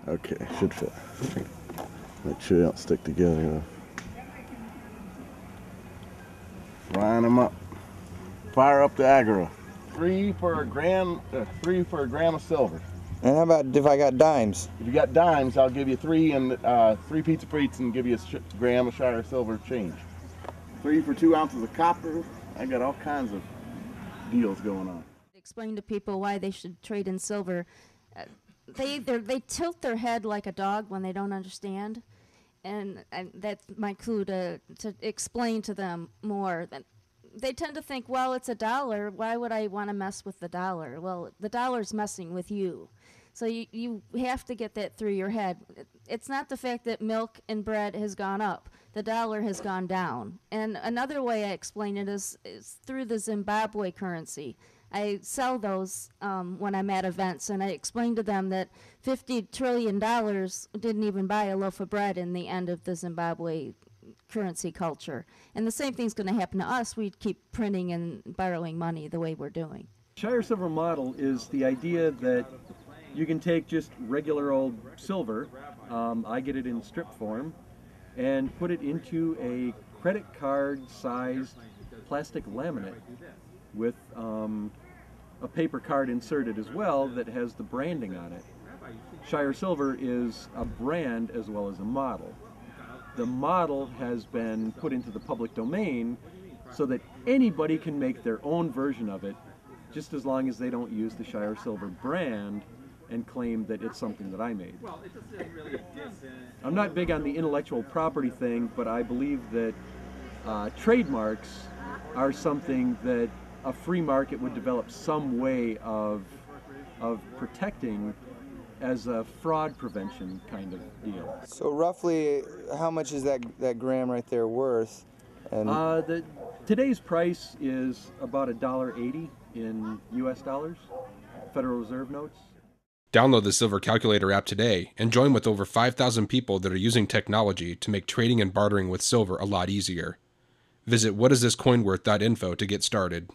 Okay, should fit. Make sure they don't stick together. Line them up. Fire up the aggro. 3 for a gram. 3 for a gram of silver. And how about if I got dimes? If you got dimes, I'll give you 3 and 3 pizza frites and give you a gram of Shire silver change. 3 for 2 ounces of copper. I got all kinds of deals going on. Explain to people why they should trade in silver. They tilt their head like a dog when they don't understand, and that's my clue to explain to them more. They tend to think, well, it's $1. Why would I want to mess with the dollar? Well, the dollar's messing with you. So you have to get that through your head. It's not the fact that milk and bread has gone up. The dollar has gone down. And another way I explain it is through the Zimbabwe currency. I sell those when I'm at events, and I explain to them that $50 trillion didn't even buy a loaf of bread in the end of the Zimbabwe currency culture. And the same thing's going to happen to us. We keep printing and borrowing money the way we're doing. Shire Silver model is the idea that you can take just regular old silver, I get it in strip form, and put it into a credit card sized plastic laminate with a paper card inserted as well that has the branding on it. Shire Silver is a brand as well as a model. The model has been put into the public domain so that anybody can make their own version of it, just as long as they don't use the Shire Silver brand and claim that it's something that I made. I'm not big on the intellectual property thing, but I believe that trademarks are something that a free market would develop some way of protecting as a fraud prevention kind of deal. So roughly, how much is that gram right there worth? And today's price is about $1.80 in US dollars, Federal Reserve notes. Download the Silver Calculator app today and join with over 5,000 people that are using technology to make trading and bartering with silver a lot easier. Visit whatisthiscoinworth.info to get started.